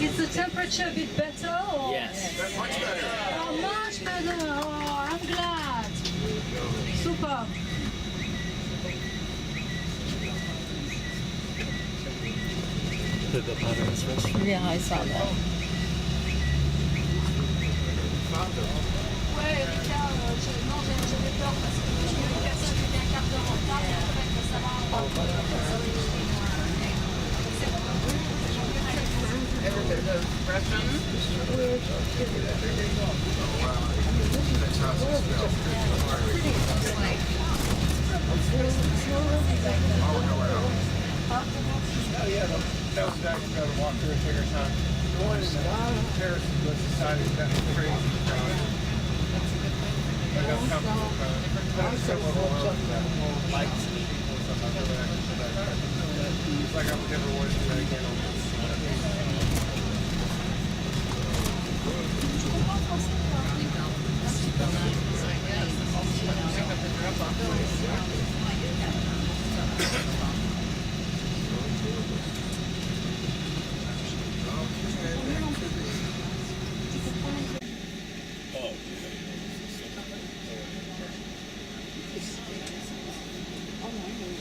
Is the temperature a bit better? Or? Yes. Much better. Oh, much better. Oh, I'm glad. Super. Yeah, I saw that. Ouais, Ricard, j'avais peur parce que j'ai eu une personne qui était un quart d'heure en retard, et après, ça va. Ever been to restaurants? Oh yeah, that was back to walk through a bigger time. The one in Paris was decided that was crazy. Like I'm comfortable with it. But it's several roads that lights and people and stuff. I really like it. It's like I would never want to do that again on this.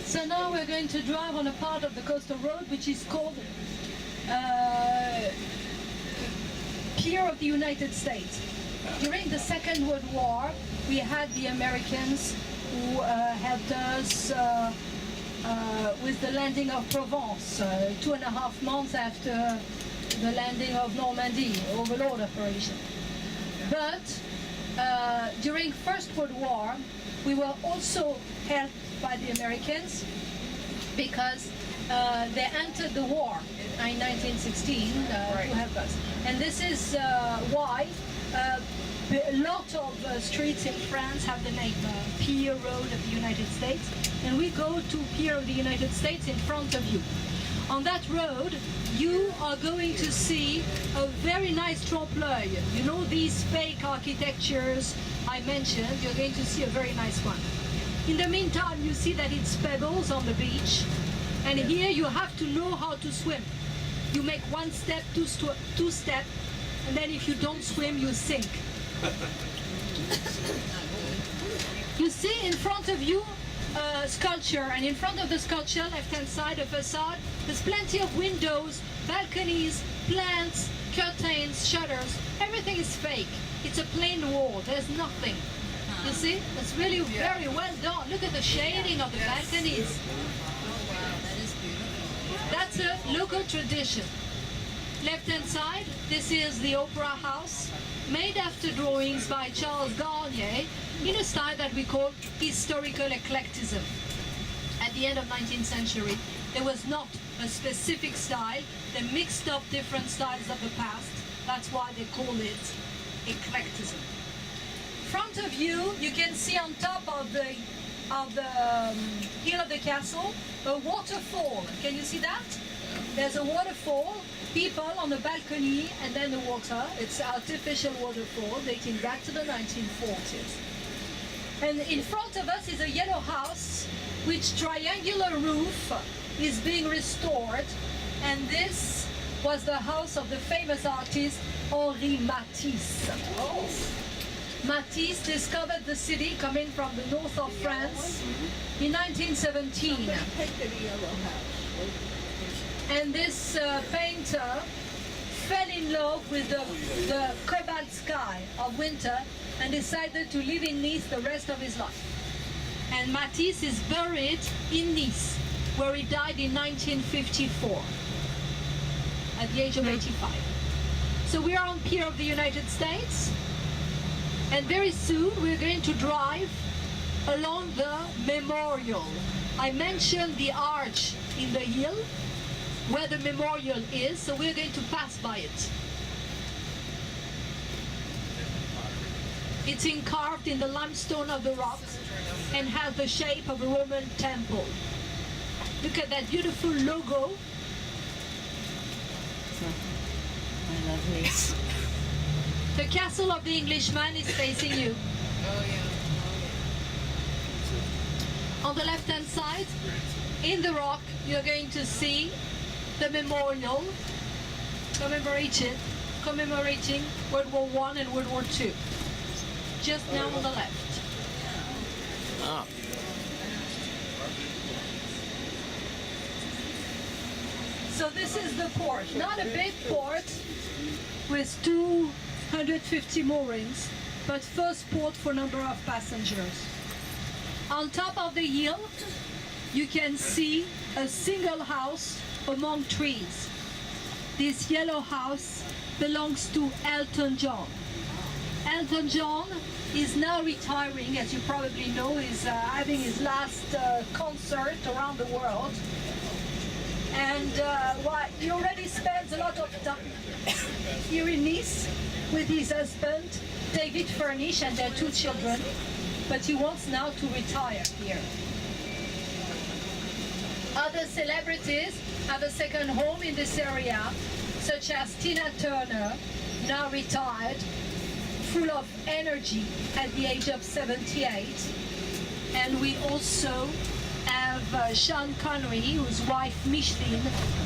So now we're going to drive on a part of the coastal road which is called Pier of the United States. During the Second World War, we had the Americans who helped us with the landing of Provence, 2.5 months after the landing of Normandy, overlord operation. But during First World War, we were also helped by the Americans because they entered the war in 1916 to help us. And this is why a lot of streets in France have the name Pier Road of the United States. And we go to Pier of the United States in front of you. On that road, you are going to see a very nice trompe-l'œil. You know these fake architectures I mentioned, you're going to see a very nice one. In the meantime, you see that it's pebbles on the beach. And here you have to know how to swim. You make one step, two step, and then if you don't swim, you sink. You see in front of you a sculpture, and in front of the sculpture, left-hand side, a facade, there's plenty of windows, balconies, plants, curtains, shutters. Everything is fake. It's a plain wall. There's nothing. You see? It's really very well done. Look at the shading of the balconies. Oh wow, that is beautiful. That's a local tradition. Left-hand side, this is the Opera House, made after drawings by Charles Garnier in a style that we call historical eclecticism. At the end of 19th century, there was not a specific style. They mixed up different styles of the past. That's why they call it eclecticism. Front of you, you can see on top of the hill of the castle a waterfall. Can you see that? There's a waterfall, people on the balcony, and then the water. It's artificial waterfall dating back to the 1940s. And in front of us is a yellow house, which triangular roof is being restored. And this was the house of the famous artist Henri Matisse. Matisse discovered the city coming from the north of France in 1917. And this painter fell in love with the cobalt sky of winter and decided to live in Nice the rest of his life. And Matisse is buried in Nice, where he died in 1954 at the age of 85. So we are on Pier of the United States, and very soon we're going to drive along the memorial. I mentioned the arch in the hill where the memorial is, so we're going to pass by it. It's carved in the limestone of the rock and has the shape of a Roman temple. Look at that beautiful logo. I love this. The castle of the Englishman is facing you. Oh yeah. On the left-hand side, in the rock, you're going to see the memorial commemorating World War I and World War II. Just now on the left. Ah. So this is the port, not a big port with 250 moorings, but first port for number of passengers. On top of the hill, you can see a single house among trees. This yellow house belongs to Elton John. Elton John is now retiring, as you probably know. He's having his last concert around the world. And he already spends a lot of time here in Nice with his husband, David Corniche, and their 2 children. But he wants now to retire here. Other celebrities have a second home in this area, such as Tina Turner, now retired, full of energy at the age of 78. And we also have Sean Connery, whose wife Micheline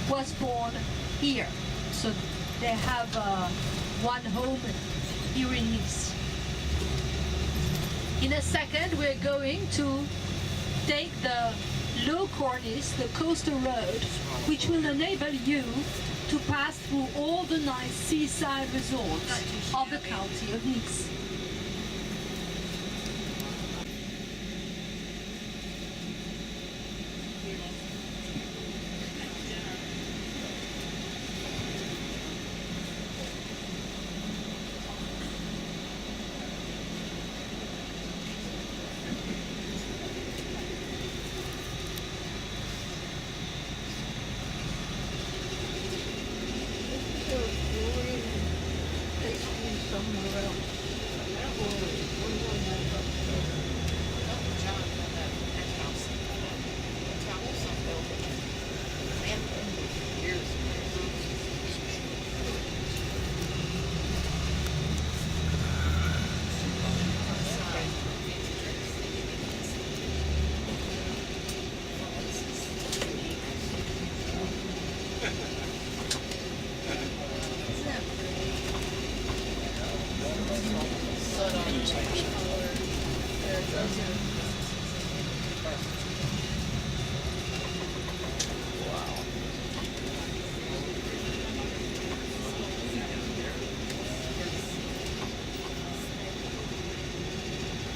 was born here. So they have one home here in Nice. In a second, we're going to take the low Corniche, the coastal road, which will enable you to pass through all the nice seaside resorts of the county of Nice.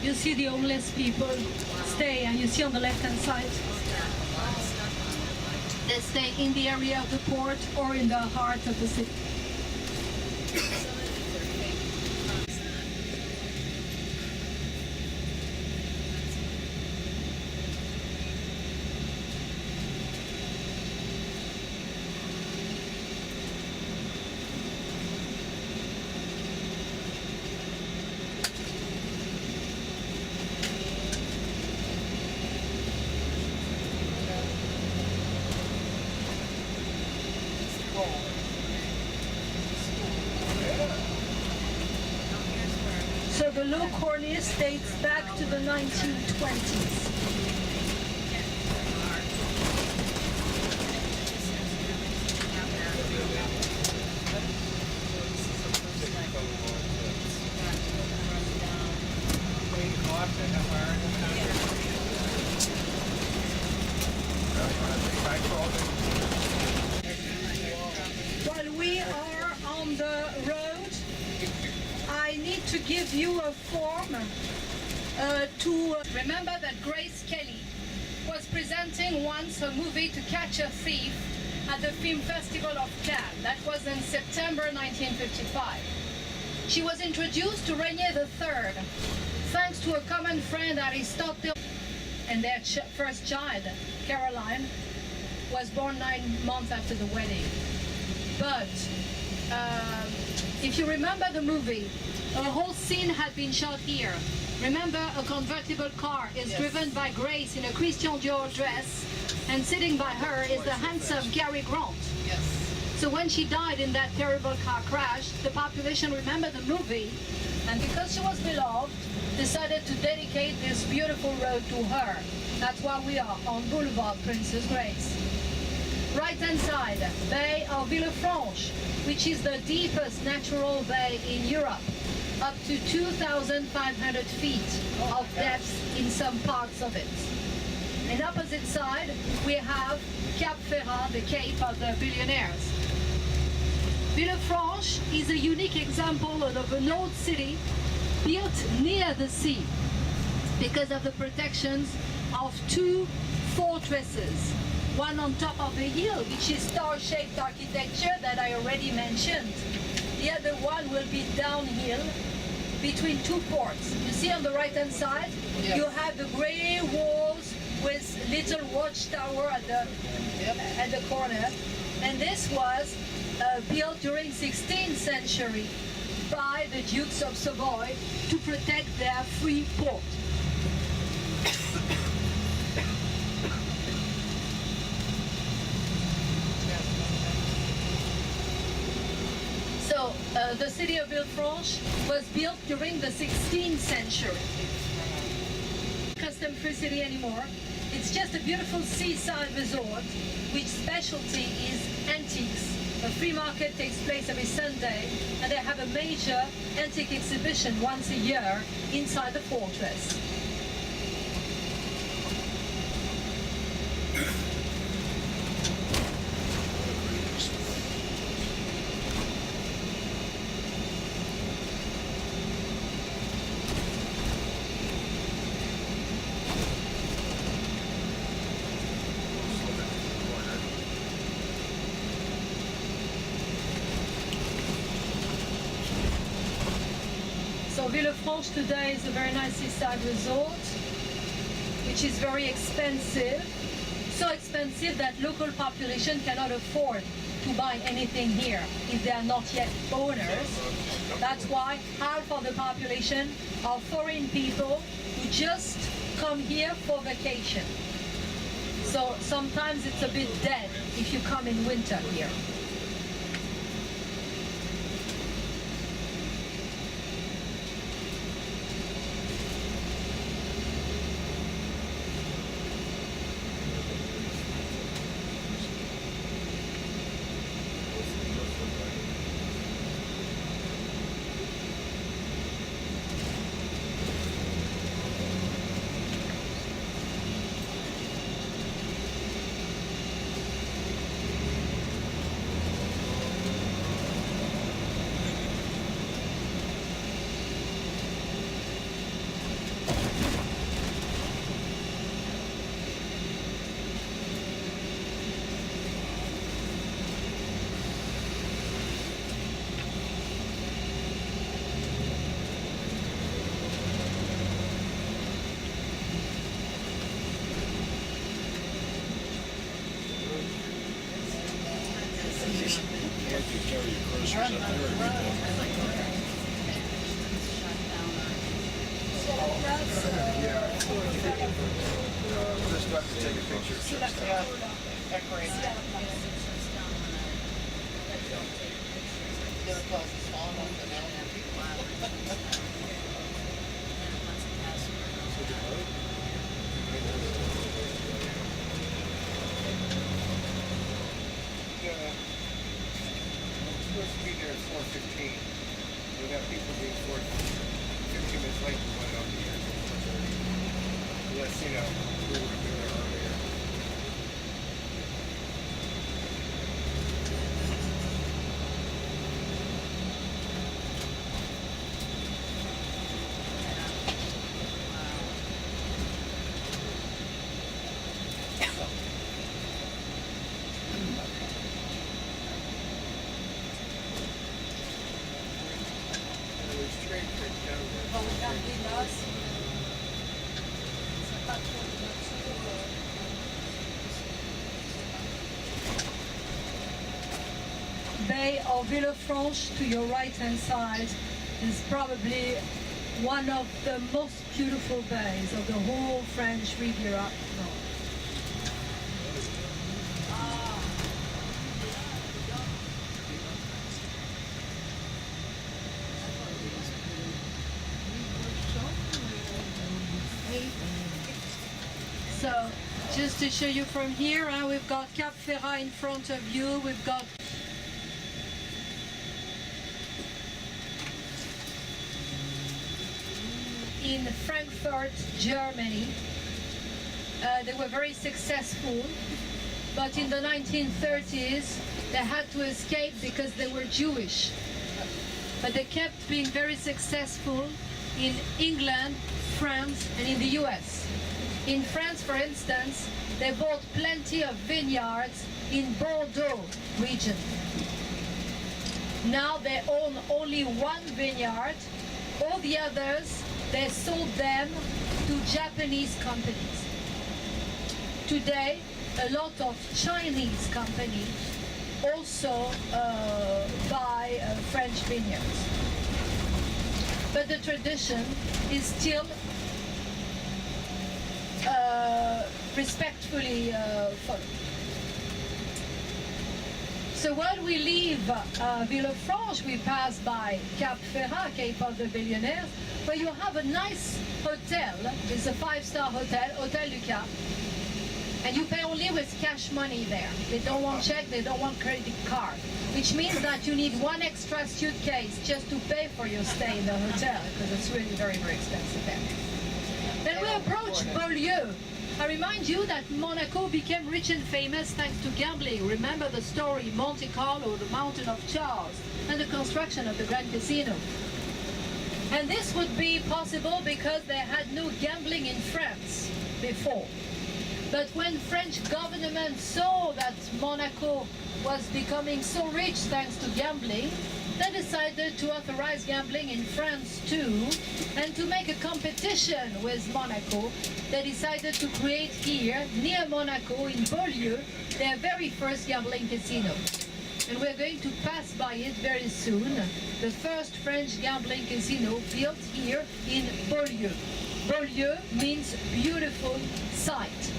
You see the homeless people stay, and you see on the left-hand side, they stay in the area of the port or in the heart of the city. the Low Corniche dates back to the 1920s. While we are on the road, I need to give you a form to remember that Grace Kelly was presenting once her movie To Catch a Thief at the Film Festival of Cannes. That was in September 1955. She was introduced to Rainier III thanks to a common friend, Aristotle, and their first child, Caroline, was born 9 months after the wedding. But if you remember the movie, a whole scene had been shot here. Remember, a convertible car is driven by Grace in a Christian Dior dress, and sitting by her is the handsome Cary Grant. Yes. So when she died in that terrible car crash, the population remembered the movie, and because she was beloved, decided to dedicate this beautiful road to her. That's why we are on Boulevard Princess Grace. Right hand side, Bay of Villefranche, which is the deepest natural bay in Europe, up to 2,500 feet of depth in some parts of it. And opposite side, we have Cap Ferrat, the Cape of the Billionaires. Villefranche is a unique example of an old city built near the sea because of the protections of two fortresses. One on top of a hill, which is star-shaped architecture that I already mentioned. The other one will be downhill between two ports. You see on the right-hand side, you have the gray walls with little watchtower at the corner. And this was built during 16th century by the Dukes of Savoy to protect their free port. So the city of Villefranche was built during the 16th century. Custom-free city anymore. It's just a beautiful seaside resort, which specialty is antiques. A free market takes place every Sunday, and they have a major antique exhibition once a year inside the fortress. So Villefranche today is a very nice seaside resort, which is very expensive. So expensive that local population cannot afford to buy anything here if they are not yet owners. That's why half of the population are foreign people who just come here for vacation. So sometimes it's a bit dead if you come in winter here. Just about to take a picture. supposed to be there at 4:15. We got people being 15 minutes late to put it on the air until 4:30. Unless, you know, we were going to be there earlier. Bay of Villefranche to your right hand side is probably one of the most beautiful bays of the whole French Riviera. So, just to show you from here, we've got Cap Ferrat in front of you, we've got in Frankfurt, Germany. They were very successful, but in the 1930s they had to escape because they were Jewish. But they kept being very successful in England, France, and in the US. In France, for instance, they bought plenty of vineyards in Bordeaux region. Now they own only one vineyard. All the others, they sold them to Japanese companies. Today, a lot of Chinese companies also buy French vineyards. But the tradition is still respectfully followed. So while we leave Villefranche, we pass by Cap Ferrat, Cape of the Billionaires, where you have a nice hotel. It's a 5-star hotel, Hotel du Cap. And you pay only with cash money there. They don't want check, they don't want credit card. Which means that you need one extra suitcase just to pay for your stay in the hotel, because it's really very, very expensive there. Then we approach Beaulieu. I remind you that Monaco became rich and famous thanks to gambling. Remember the story, Monte Carlo, the Mountain of Charles, and the construction of the Grand Casino. And this would be possible because they had no gambling in France before. But when French government saw that Monaco was becoming so rich thanks to gambling, they decided to authorize gambling in France too, and to make a competition with Monaco, they decided to create here, near Monaco, in Beaulieu, their very first gambling casino. And we're going to pass by it very soon, the first French gambling casino built here in Beaulieu. Beaulieu means beautiful site.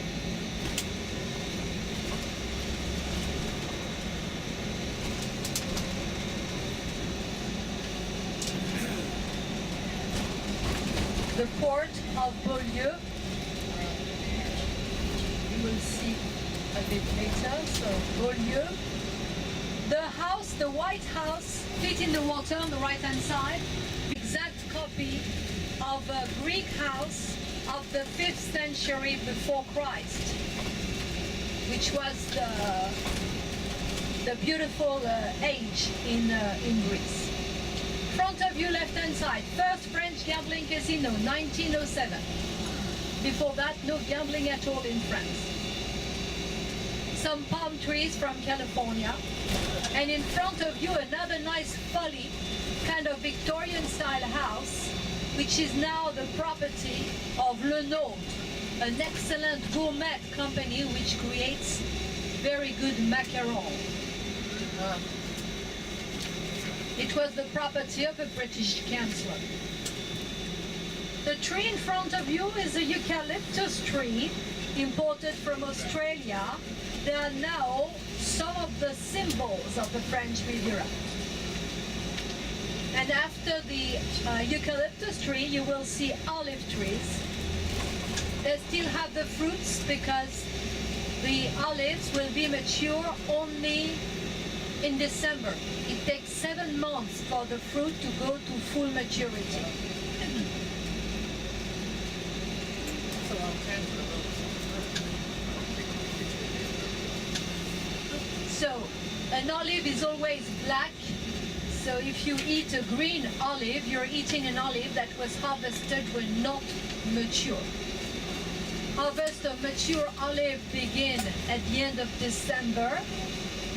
The port of Beaulieu, you will see a bit later, so Beaulieu. The house, the White House, fit in the water on the right hand side, exact copy of a Greek house of the 5th century before Christ, which was the beautiful age in Greece. Front of you, left hand side, first French gambling casino, 1907. Before that, no gambling at all in France. Some palm trees from California. And in front of you, another nice folly, kind of Victorian style house, which is now the property of Le Nôtre, an excellent gourmet company which creates very good macarons. It was the property of a British councillor. The tree in front of you is a eucalyptus tree imported from Australia. They are now some of the symbols of the French Riviera. And after the eucalyptus tree, you will see olive trees. They still have the fruits because the olives will be mature only in December. It takes 7 months for the fruit to go to full maturity. That's a long time for those. So, an olive is always black. So if you eat a green olive, you're eating an olive that was harvested when not mature. Harvest of mature olive begin at the end of December,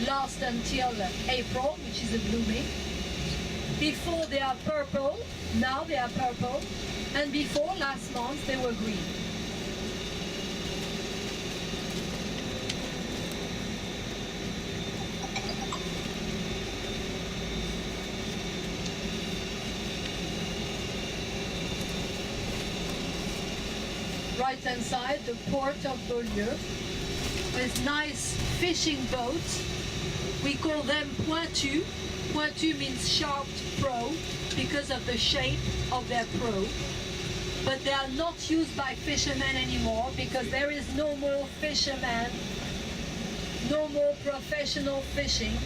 last until April, which is a blooming. Before they are purple, now they are purple, and before last month they were green. Right hand side, the port of Beaulieu, with nice fishing boats. We call them pointus. Pointu means sharp prow because of the shape of their prow. But they are not used by fishermen anymore because there is no more fishermen, no more professional fishing.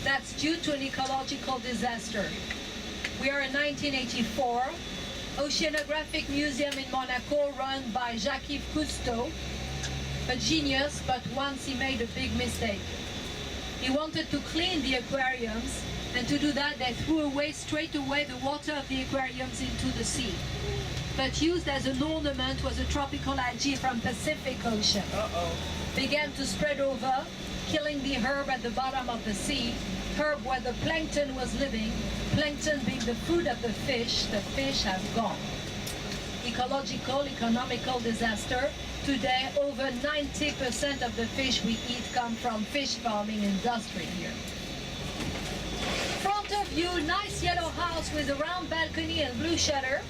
That's due to an ecological disaster. We are in 1984. Oceanographic Museum in Monaco, run by Jacques-Yves Cousteau, a genius, but once he made a big mistake. He wanted to clean the aquariums, and to do that they threw away straight away the water of the aquariums into the sea. But used as an ornament was a tropical algae from Pacific Ocean. Began to spread over, killing the herb at the bottom of the sea, herb where the plankton was living, plankton being the food of the fish has gone. Ecological, economical disaster. Today, over 90% of the fish we eat come from fish farming industry here. Front of you, nice yellow house with a round balcony and blue shutter.